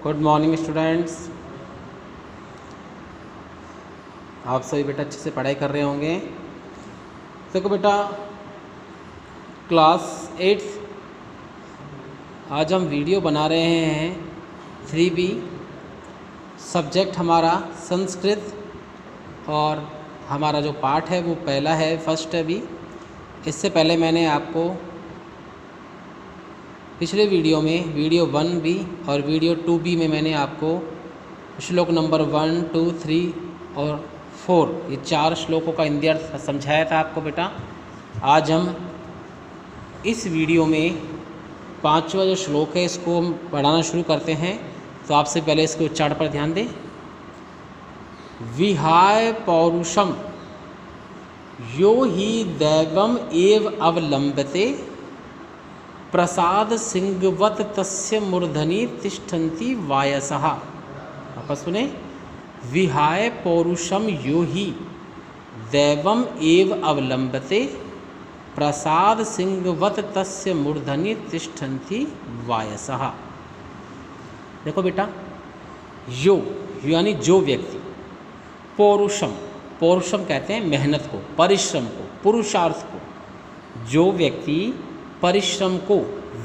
Good morning students. आप सभी बेटा अच्छे से पढ़ाई कर रहे होंगे। देखो बेटा, क्लास 8 आज हम वीडियो बना रहे हैं 3B। सब्जेक्ट हमारा संस्कृत और हमारा जो पाठ है वो पहला है, फर्स्ट है भी। इससे पहले मैंने आपको पिछले वीडियो में वीडियो 1B और वीडियो 2B में मैंने आपको श्लोक नंबर 1, 2, 3 और 4 ये 4 श्लोकों का हिंदी अर्थ समझाया था आपको बेटा। आज हम इस वीडियो में 5वां जो श्लोक है इसको हम पढ़ाना शुरू करते हैं। तो आपसे पहले इसके उच्चारण पर ध्यान दें। विहाय पौरुषम यो ही दैवम एव अवलंबते प्रसाद सिंहवत तस्य मूर्धनि तिष्ठन्ति वायसः। आप सुने, विहाय पौरुषम यो ही दैवम एव अवलंबते प्रसाद सिंहवत तस्य मूर्धनि तिष्ठन्ति वायसः। देखो बेटा, यो यानी जो व्यक्ति, पौरुषम, पौरुषम कहते हैं मेहनत को, परिश्रम को, पुरुषार्थ को। जो व्यक्ति परिश्रम को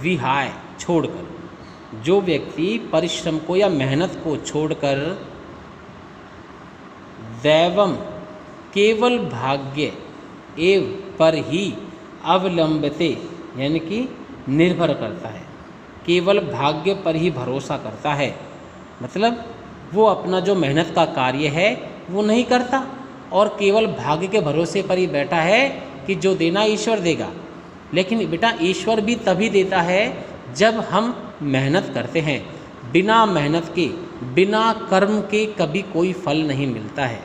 विहाय छोड़कर, जो व्यक्ति परिश्रम को या मेहनत को छोड़कर दैवम केवल भाग्य एव पर ही अवलंबते यानी कि निर्भर करता है, केवल भाग्य पर ही भरोसा करता है। मतलब वो अपना जो मेहनत का कार्य है वो नहीं करता और केवल भाग्य के भरोसे पर ही बैठा है कि जो देना ईश्वर देगा। लेकिन बेटा, ईश्वर भी तभी देता है जब हम मेहनत करते हैं। बिना मेहनत के, बिना कर्म के कभी कोई फल नहीं मिलता है।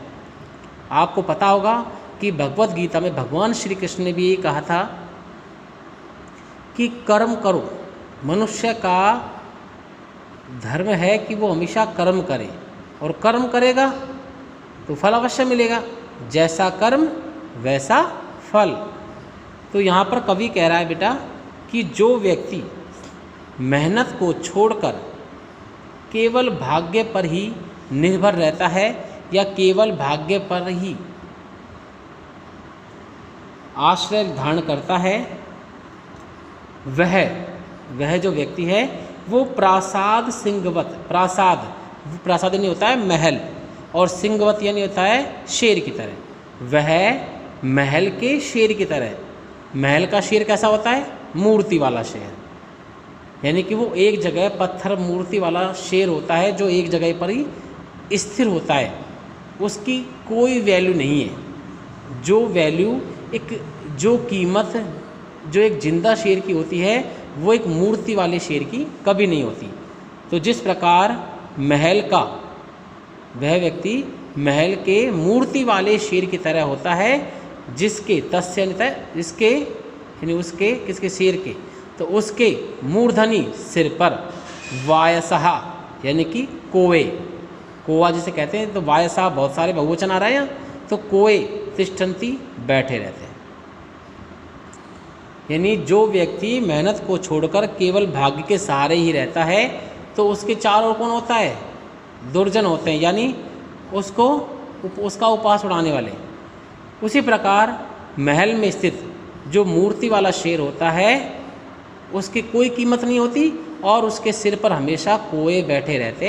आपको पता होगा कि भगवत गीता में भगवान श्री कृष्ण ने भी ये कहा था कि कर्म करो। मनुष्य का धर्म है कि वो हमेशा कर्म करे और कर्म करेगा तो फल अवश्य मिलेगा। जैसा कर्म वैसा फल। तो यहाँ पर कवि कह रहा है बेटा कि जो व्यक्ति मेहनत को छोड़कर केवल भाग्य पर ही निर्भर रहता है या केवल भाग्य पर ही आश्रय धारण करता है, वह जो व्यक्ति है वो प्रासाद सिंहवत, प्रासाद नहीं होता है महल, और सिंहवत यानी होता है शेर की तरह। वह महल के शेर की तरह। महल का शेर कैसा होता है? मूर्ति वाला शेर, यानी कि वो एक जगह पत्थर मूर्ति वाला शेर होता है जो एक जगह पर ही स्थिर होता है, उसकी कोई वैल्यू नहीं है। जो वैल्यू जो कीमत जो एक जिंदा शेर की होती है वो एक मूर्ति वाले शेर की कभी नहीं होती। तो जिस प्रकार महल का वह व्यक्ति महल के मूर्ति वाले शेर की तरह होता है, जिसके तस्य जिसके यानी उसके किसके शेर के, तो उसके मूर्धनि सिर पर वायसः यानी कि कोए, कोआ जिसे कहते हैं। तो वायसः बहुत सारे बहुवचन आ रहा है यहाँ, तो कोए तिष्ठन्ति बैठे रहते हैं। यानी जो व्यक्ति मेहनत को छोड़कर केवल भाग्य के सहारे ही रहता है तो उसके चार ओर कौन होता है? दुर्जन होते हैं, यानी उसका उपवास उड़ाने वाले। उसी प्रकार महल में स्थित जो मूर्ति वाला शेर होता है उसकी कोई कीमत नहीं होती और उसके सिर पर हमेशा कोए बैठे रहते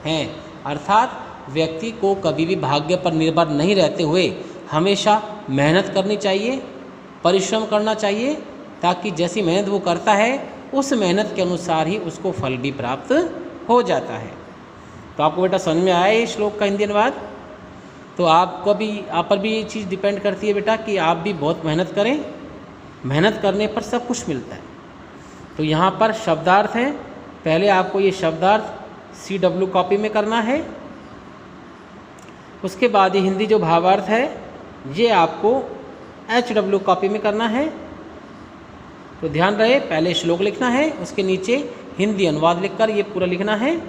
हैं। अर्थात व्यक्ति को कभी भी भाग्य पर निर्भर नहीं रहते हुए हमेशा मेहनत करनी चाहिए, परिश्रम करना चाहिए, ताकि जैसी मेहनत वो करता है उस मेहनत के अनुसार ही उसको फल भी प्राप्त हो जाता है। तो आपको बेटा समझ में आया ये श्लोक का हिंदी अनुवाद? तो आप पर भी ये चीज़ डिपेंड करती है बेटा कि आप भी बहुत मेहनत करें। मेहनत करने पर सब कुछ मिलता है। तो यहाँ पर शब्दार्थ है। पहले आपको ये शब्दार्थ CW कॉपी में करना है, उसके बाद ये हिंदी जो भावार्थ है ये आपको HW कॉपी में करना है। तो ध्यान रहे, पहले श्लोक लिखना है, उसके नीचे हिंदी अनुवाद लिखकर ये पूरा लिखना है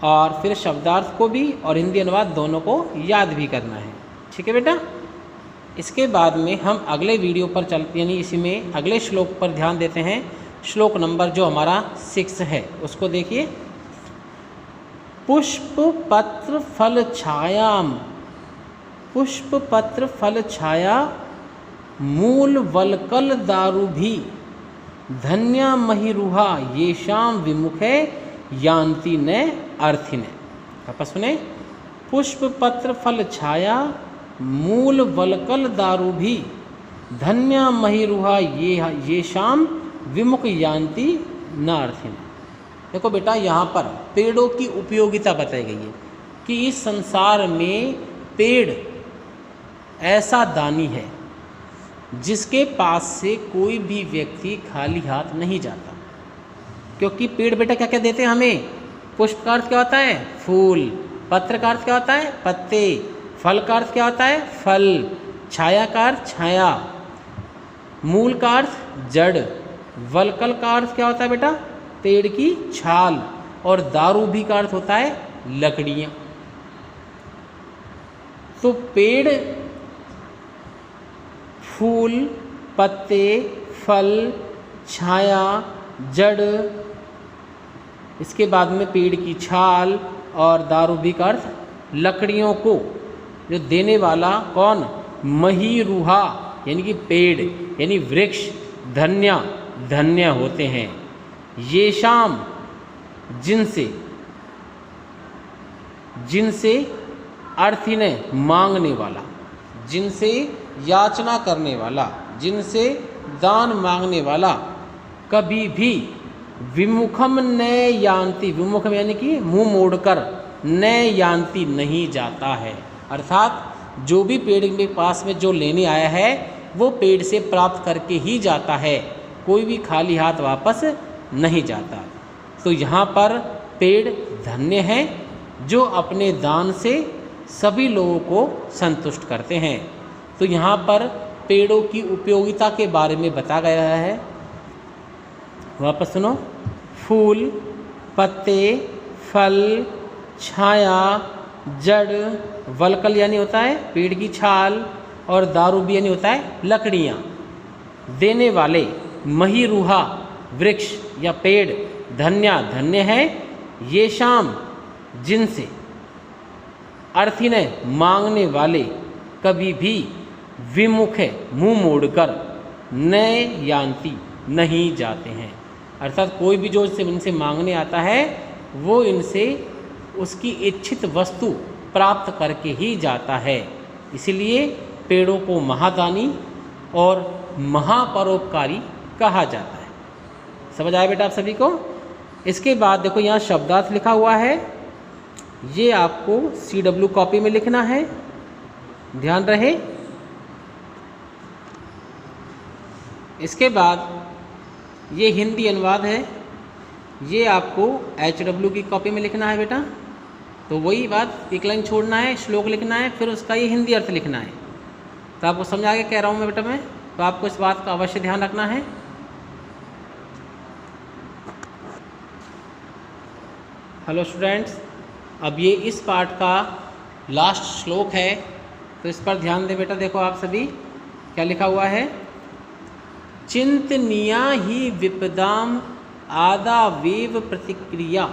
और फिर शब्दार्थ को भी और हिंदी अनुवाद दोनों को याद भी करना है। ठीक है बेटा? इसके बाद में हम अगले वीडियो पर चलते, यानी इसी में अगले श्लोक पर ध्यान देते हैं। श्लोक नंबर जो हमारा 6 है उसको देखिए। पुष्प पत्र फल छायाम, पुष्प पत्र फल छाया मूल वलकल दारु भी धन्या महिरुहा येषाम विमुखे यान्ति न अर्थिने। वापस सुने, पुष्प पत्र फल छाया मूल वलकल दारु भी धन्या महिरुहा येषाम विमुख यान्ति न अर्थिने। देखो बेटा, यहाँ पर पेड़ों की उपयोगिता बताई गई है कि इस संसार में पेड़ ऐसा दानी है जिसके पास से कोई भी व्यक्ति खाली हाथ नहीं जाता, क्योंकि पेड़ बेटा क्या क्या देते हैं हमें। पुष्प का अर्थ क्या होता है? फूल। पत्र का अर्थ क्या होता है? पत्ते। फल का अर्थ क्या होता है? फल। छाया का अर्थ छाया। मूल का अर्थ जड़। वलकल का अर्थ क्या होता है बेटा? पेड़ की छाल। और दारू भी का अर्थ होता है लकड़ियाँ। तो पेड़ फूल, पत्ते, फल, छाया, जड़, इसके बाद में पेड़ की छाल और दारू भी का अर्थ लकड़ियों को जो देने वाला कौन? महिरुहा यानी कि पेड़ यानी वृक्ष धन्या धन्य होते हैं। ये शाम जिनसे अर्थी ने मांगने वाला, जिनसे याचना करने वाला, जिनसे दान मांगने वाला कभी भी विमुखम न यान्ति, विमुखम यानी कि मुंह मोड़कर, न यान्ति नहीं जाता है। अर्थात जो भी पेड़ के पास में जो लेने आया है वो पेड़ से प्राप्त करके ही जाता है, कोई भी खाली हाथ वापस नहीं जाता। तो यहाँ पर पेड़ धन्य हैं जो अपने दान से सभी लोगों को संतुष्ट करते हैं। तो यहाँ पर पेड़ों की उपयोगिता के बारे में बताया गया है। वापस सुनो, फूल, पत्ते, फल, छाया, जड़, वलकल यानी होता है पेड़ की छाल, और दारू भी यानी होता है लकड़ियाँ देने वाले महिरुहा वृक्ष या पेड़ धन्या धन्य है। ये शाम जिनसे अर्थी ने मांगने वाले कभी भी विमुख है मुँह मोड़कर न यान्ति नहीं जाते हैं। अर्थात कोई भी जो इनसे मांगने आता है वो इनसे उसकी इच्छित वस्तु प्राप्त करके ही जाता है। इसलिए पेड़ों को महादानी और महापरोपकारी कहा जाता है। समझ आया बेटा आप सभी को? इसके बाद देखो यहाँ शब्दार्थ लिखा हुआ है, ये आपको CW कॉपी में लिखना है, ध्यान रहे। इसके बाद ये हिंदी अनुवाद है, ये आपको HW की कॉपी में लिखना है बेटा। तो वही बात, एक लाइन छोड़ना है, श्लोक लिखना है, फिर उसका ये हिंदी अर्थ लिखना है। तो आपको समझ आ गया कह रहा हूँ मैं बेटा मैं? तो आपको इस बात का अवश्य ध्यान रखना है। हेलो स्टूडेंट्स, अब ये इस पार्ट का लास्ट श्लोक है, तो इस पर ध्यान दें बेटा। देखो आप सभी क्या लिखा हुआ है, चिंतनीया ही विपदाम आदावेव प्रतिक्रिया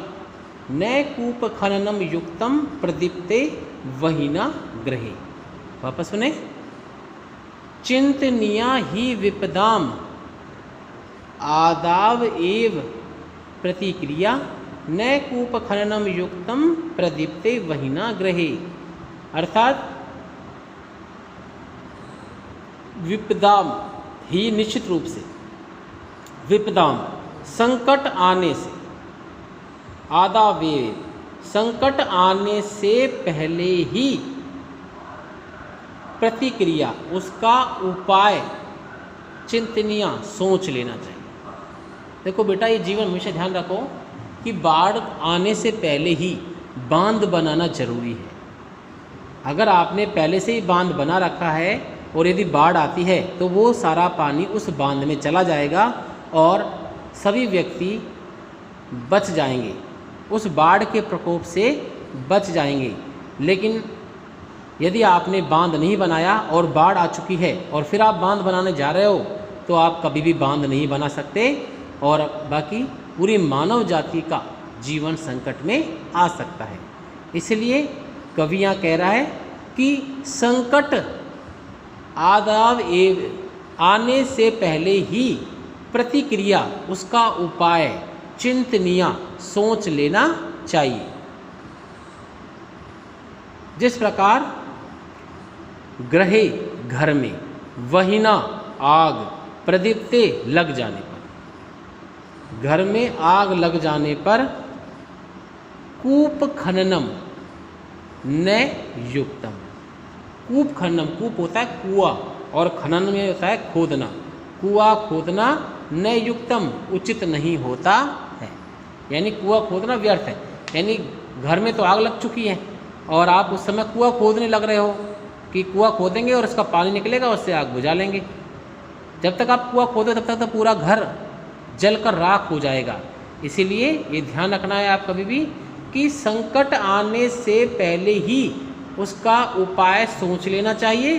न कूप खननम युक्तम प्रदीप्ते वहीना ग्रहे। वापस सुने, चिंतनीया ही विपदाम आदाव एव प्रतिक्रिया न कूप खननम युक्तम प्रदीप्ते वहीना ग्रहे। अर्थात विपदाम ही निश्चित रूप से, विपदाम संकट आने से, आदावे संकट आने से पहले ही प्रतिक्रिया उसका उपाय चिंतनीय सोच लेना चाहिए। देखो बेटा, ये जीवन हमेशा ध्यान रखो कि बाढ़ आने से पहले ही बांध बनाना जरूरी है। अगर आपने पहले से ही बांध बना रखा है और यदि बाढ़ आती है तो वो सारा पानी उस बांध में चला जाएगा और सभी व्यक्ति बच जाएंगे, उस बाढ़ के प्रकोप से बच जाएंगे। लेकिन यदि आपने बांध नहीं बनाया और बाढ़ आ चुकी है और फिर आप बांध बनाने जा रहे हो तो आप कभी भी बांध नहीं बना सकते और बाकी पूरी मानव जाति का जीवन संकट में आ सकता है। इसलिए कवि यहाँ कह रहा है कि संकट आदाव एव आने से पहले ही प्रतिक्रिया, उसका उपाय चिंतनीय सोच लेना चाहिए। जिस प्रकार ग्रहे घर में वहीना आग प्रदीप्ते लग जाने पर, घर में आग लग जाने पर कूप खननम न युक्तम। कूप खननम, कूप होता है कुआं और खनन में होता है खोदना। कुआं खोदना न युक्तम उचित नहीं होता है, यानी कुआं खोदना व्यर्थ है। यानी घर में तो आग लग चुकी है और आप उस समय कुआं खोदने लग रहे हो कि कुआं खोदेंगे और इसका पानी निकलेगा, उससे आग बुझा लेंगे। जब तक आप कुआं खोदो तब तक तो पूरा घर जलकर राख हो जाएगा। इसीलिए ये ध्यान रखना है आप कभी भी कि संकट आने से पहले ही उसका उपाय सोच लेना चाहिए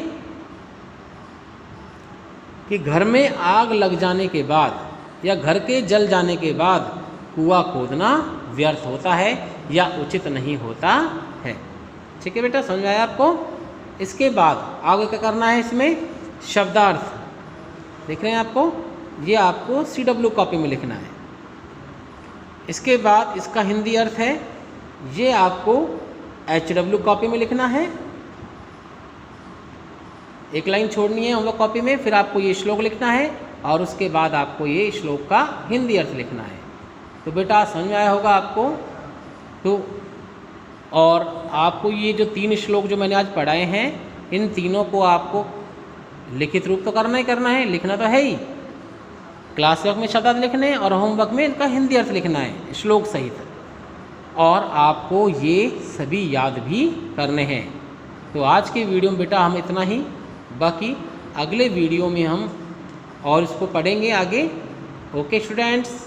कि घर में आग लग जाने के बाद या घर के जल जाने के बाद कुआं खोदना व्यर्थ होता है या उचित नहीं होता है। ठीक है बेटा, समझ में आया आपको? इसके बाद आगे क्या करना है, इसमें शब्दार्थ देख रहे हैं आपको, ये आपको CW कॉपी में लिखना है। इसके बाद इसका हिंदी अर्थ है, ये आपको HW कॉपी में लिखना है। एक लाइन छोड़नी है होमवर्क कॉपी में, फिर आपको ये श्लोक लिखना है और उसके बाद आपको ये श्लोक का हिंदी अर्थ लिखना है। तो बेटा समझ में आया होगा आपको। तो और आपको ये जो 3 श्लोक जो मैंने आज पढ़ाए हैं, इन तीनों को आपको लिखित रूप तो करना ही करना है, लिखना तो है ही। क्लास वर्क में शब्दार्थ लिखने और होमवर्क में इनका हिंदी अर्थ लिखना है श्लोक सहित, और आपको ये सभी याद भी करने हैं। तो आज के वीडियो में बेटा हम इतना ही, बाकी अगले वीडियो में हम और इसको पढ़ेंगे आगे। Okay students.